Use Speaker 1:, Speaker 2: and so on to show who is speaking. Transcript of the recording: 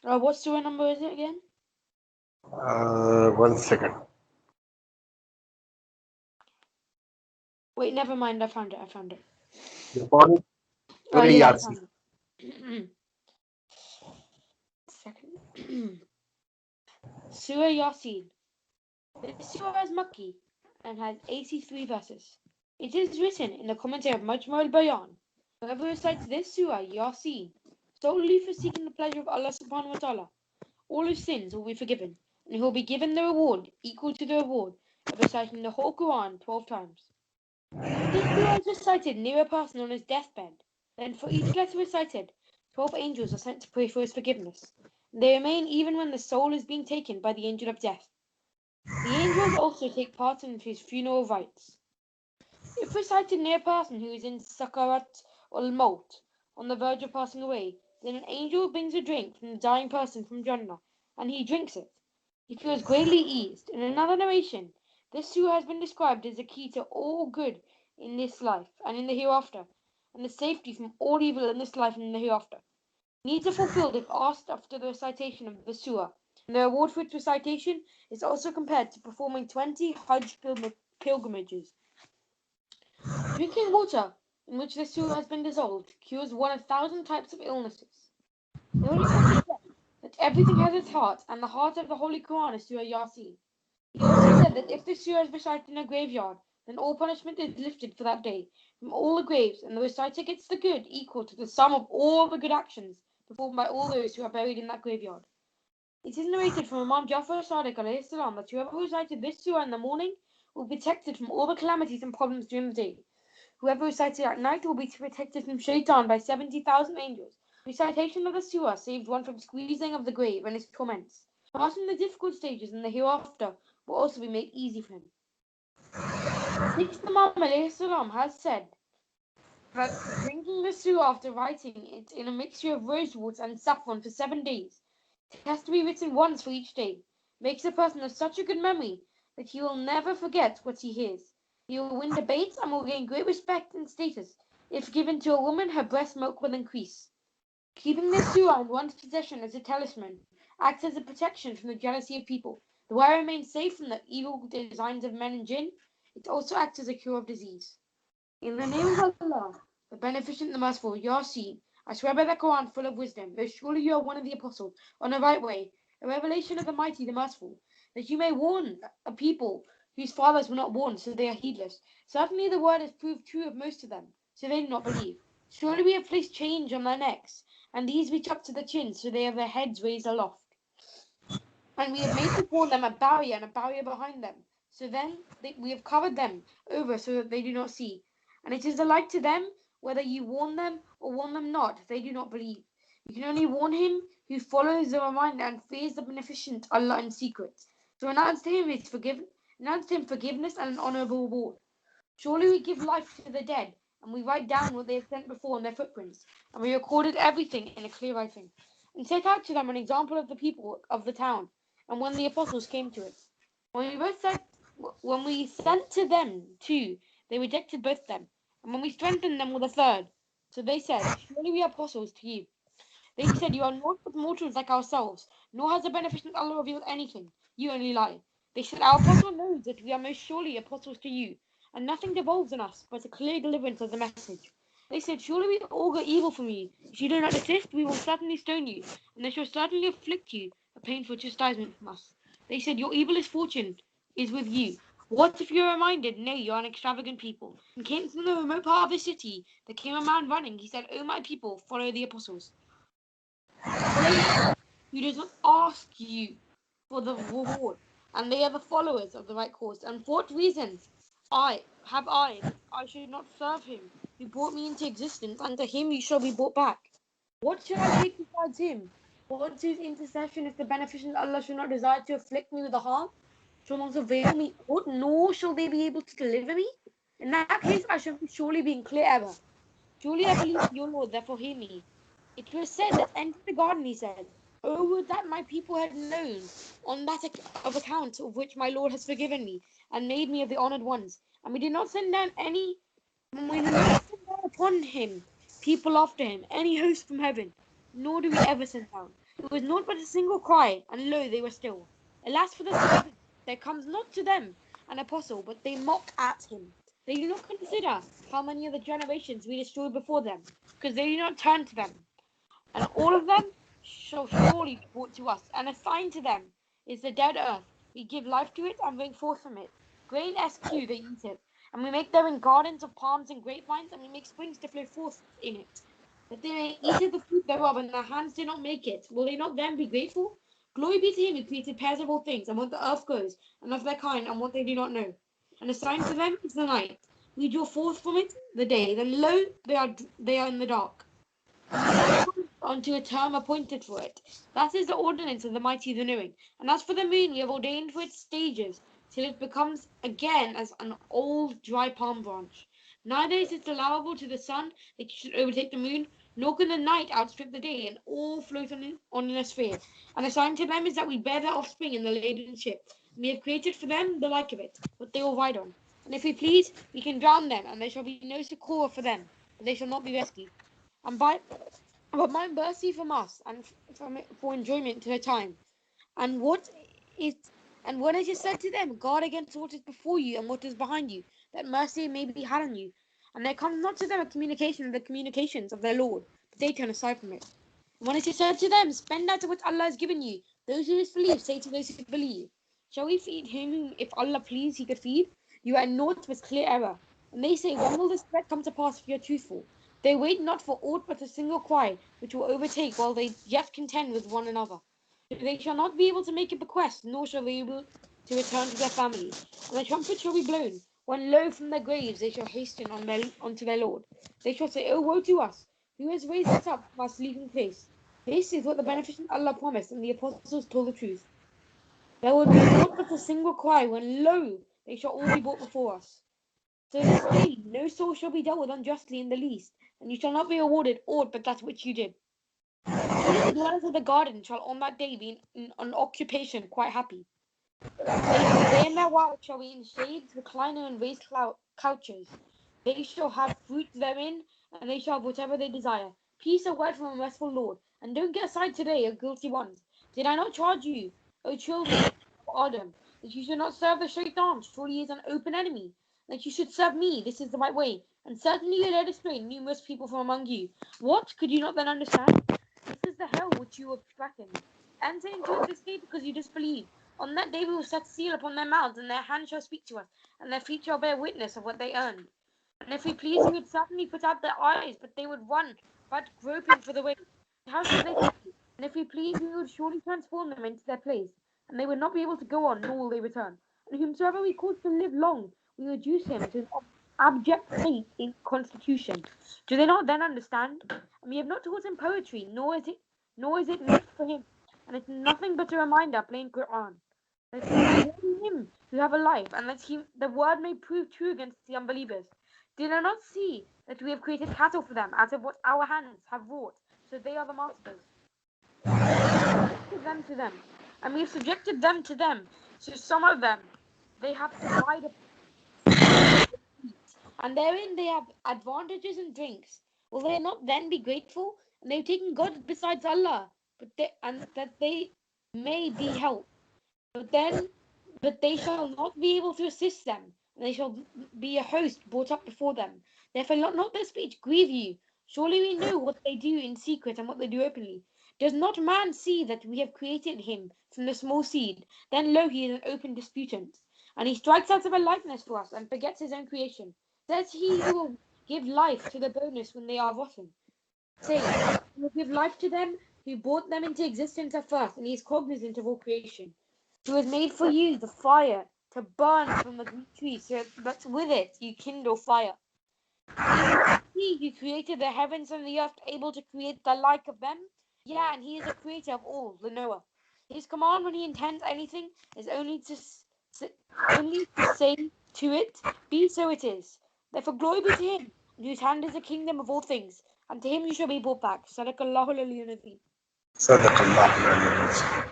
Speaker 1: What surah number is it again?
Speaker 2: 1 second.
Speaker 1: Wait, never mind. I found it. I found it.
Speaker 2: You found it?
Speaker 1: Oh
Speaker 2: Surah
Speaker 1: yeah, I
Speaker 2: Yasin.
Speaker 1: found it. Second. Surah Yasin. This surah is Makki and has 83 verses. It is written in the commentary of Majmu al-Bayan. Whoever recites this surah, Yasin, solely for seeking the pleasure of Allah subhanahu wa ta'ala, all his sins will be forgiven, and he will be given the reward equal to the reward of reciting the whole Quran 12 times. If this surah is recited near a person on his deathbed, then for each letter recited, 12 angels are sent to pray for his forgiveness. And they remain even when the soul is being taken by the angel of death. The angels also take part in his funeral rites. If recited near a person who is in Sakarat or Maut, on the verge of passing away, then an angel brings a drink from the dying person from Jannah, and he drinks it. He feels greatly eased. In another narration, this surah has been described as the key to all good in this life and in the hereafter, and the safety from all evil in this life and in the hereafter. Needs are fulfilled if asked after the recitation of the surah, and the reward for its recitation is also compared to performing 20 Hajj pilgrimages. Drinking water in which the surah has been dissolved cures 1,000 types of illnesses. The Holy Prophet said that everything has its heart, and the heart of the Holy Quran is Surah Yasin. He also said that if the surah is recited in a graveyard, then all punishment is lifted for that day from all the graves, and the reciter gets the good equal to the sum of all the good actions performed by all those who are buried in that graveyard. It is narrated from Imam Jafar Sadiq alayhi salam that whoever recited this surah in the morning will be protected from all the calamities and problems during the day. Whoever recites it at night will be protected from shaitan by 70,000 angels. Recitation of the surah saved one from squeezing of the grave and its torments. Passing the difficult stages in the hereafter will also be made easy for him. The sixth Imam salam has said that drinking the surah after writing it in a mixture of rose water and saffron for 7 days, it has to be written once for each day, makes a person of such a good memory that he will never forget what he hears. He will win debates and will gain great respect and status. If given to a woman, her breast milk will increase. Keeping this surah in one's possession as a talisman acts as a protection from the jealousy of people. The way remains safe from the evil designs of men and jinn, it also acts as a cure of disease. In the name of Allah, the Beneficent, the Merciful, Yasin, I swear by the Quran full of wisdom, that surely you are one of the apostles, on the right way, a revelation of the Mighty, the Merciful, that you may warn a people whose fathers were not warned, so they are heedless. Certainly the word has proved true of most of them, so they do not believe. Surely we have placed chains on their necks, and these reach up to the chin, so they have their heads raised aloft. And we have made before them a barrier and a barrier behind them. So then we have covered them over so that they do not see. And it is alike to them whether you warn them or warn them not, they do not believe. You can only warn him who follows the reminder and fears the beneficent Allah in secret. So announce to him forgiveness and an honourable reward. Surely we give life to the dead, and we write down what they have sent before in their footprints, and we recorded everything in a clear writing, and set out to them an example of the people of the town, and when the apostles came to it. When we sent to them two, they rejected both them, and when we strengthened them with a third, so they said, surely we are apostles to you. They said, you are not but mortals like ourselves, nor has the beneficent Allah revealed anything. You only lie. They said, our apostle knows that we are most surely apostles to you, and nothing devolves on us but a clear deliverance of the message. They said, surely we augur evil from you. If you do not desist, we will certainly stone you, and they shall certainly afflict you a painful chastisement from us. They said, your evilest fortune is with you. What if you are reminded? Nay, you are an extravagant people. And came from the remote part of the city, there came a man running. He said, O my people, follow the apostles. Who does not ask you for the reward, and they are the followers of the right cause. And for what reason that I should not serve him who brought me into existence, and to him you shall be brought back? What shall I take besides him? What whose intercession is the beneficent Allah shall not desire to afflict me with a harm, shall not avail me aught, nor shall they be able to deliver me? In that case I shall surely be in clear error. Truly I believe your Lord, therefore hear me. It was said that enter the garden, he said, oh, would that my people had known on that of account of which my Lord has forgiven me, and made me of the honoured ones. And we did not send down upon him people after him, any host from heaven. nor do we ever send down. It was not but a single cry, and lo, they were still. Alas for the servant, there comes not to them an apostle, but they mock at him. They do not consider how many of the generations we destroyed before them, because they do not turn to them. And all of them shall surely be brought to us, and a sign to them is the dead earth. We give life to it and bring forth from it. Grain SQ, they eat it, and we make therein gardens of palms and grapevines, and we make springs to flow forth in it. That they may eat of the fruit thereof, and their hands did not make it. Will they not then be grateful? Glory be to him who created pairs of all things, and what the earth grows, and of their kind, and what they do not know. And a sign to them is the night. We draw forth from it the day. Then lo, they are in the dark. Unto a term appointed for it. That is the ordinance of the mighty renewing. And as for the moon, we have ordained for its stages, till it becomes again as an old dry palm branch. Neither is it allowable to the sun that you should overtake the moon, nor can the night outstrip the day, and all float on in a sphere. And the sign to them is that we bear their offspring in the laden ship. We have created for them the like of it, what they will ride on. And if we please, we can drown them, and there shall be no succour for them, but they shall not be rescued. And but my mercy from us and for enjoyment to a time. And what is and when it is said to them, guard against what is before you and what is behind you, that mercy may be had on you. And there comes not to them a communication of the communications of their Lord, but they turn aside from it. And when it is said to them, spend out of what Allah has given you, those who disbelieve say to those who believe, shall we feed him whom if Allah please he could feed? You are naught with clear error. And they say, when will this threat come to pass if you are truthful? They wait not for aught but a single cry, which will overtake while they yet contend with one another. They shall not be able to make a bequest, nor shall they be able to return to their families. And the trumpet shall be blown, when lo from their graves they shall hasten unto their Lord. They shall say, O woe to us, who has raised us up from our sleeping place? This is what the beneficent Allah promised, and the apostles told the truth. There will be naught but a single cry, when lo, they shall all be brought before us. So this day no soul shall be dealt with unjustly in the least, and you shall not be awarded aught but that which you did. Surely the dwellers of the garden shall on that day be in an occupation quite happy. They in their wives shall be in shades, recliner, and raised couches. They shall have fruit therein, and they shall have whatever they desire. Peace, a word from a merciful Lord. And don't get aside today, O guilty ones. Did I not charge you, O children of Adam, that you should not serve the shaitan? Surely he is an open enemy. That you should serve me, this is the right way. And certainly you led astray numerous people from among you. What? Could you not then understand? This is the hell which you have threatened. Enter into it this day because you disbelieve. On that day we will set seal upon their mouths, and their hands shall speak to us, and their feet shall bear witness of what they earned. And if we please, we would certainly put out their eyes, but they would run, but groping for the way. How should they flee? And if we please, we would surely transform them into their place, and they would not be able to go on, nor will they return. And whomsoever we cause to live long, we reduce him to an abject fate in constitution. Do they not then understand? And we have not taught him poetry, nor is it meant for him, and it's nothing but a reminder, plain Quran. Let him who have a life, and that the word may prove true against the unbelievers. Did I not see that we have created cattle for them out of what our hands have wrought, so they are the masters? To them, and we have subjected them to them, so some of them they have to ride and therein they have advantages and drinks. Will they not then be grateful? And they have taken God besides Allah, and that they may be helped. But they shall not be able to assist them, and they shall be a host brought up before them. Therefore let not their speech grieve you. Surely we know what they do in secret and what they do openly. Does not man see that we have created him from the small seed? Then lo, he is an open disputant, and he strikes out of a likeness for us, and forgets his own creation. Says he who will give life to the bonus when they are rotten. Say, he will give life to them who brought them into existence at first, and he is cognizant of all creation. Who has made for you the fire to burn from the green tree, so that with it you kindle fire. He who created the heavens and the earth, able to create the like of them. Yeah, and he is the creator of all, the knower. His command when he intends anything is only to say to it, be so it is. Therefore glory be to him, in whose hand is the kingdom of all things, and to him you shall be brought back. Sadaqallahu al-Aliyyun Azim.
Speaker 2: صدق الله العلي العظيم.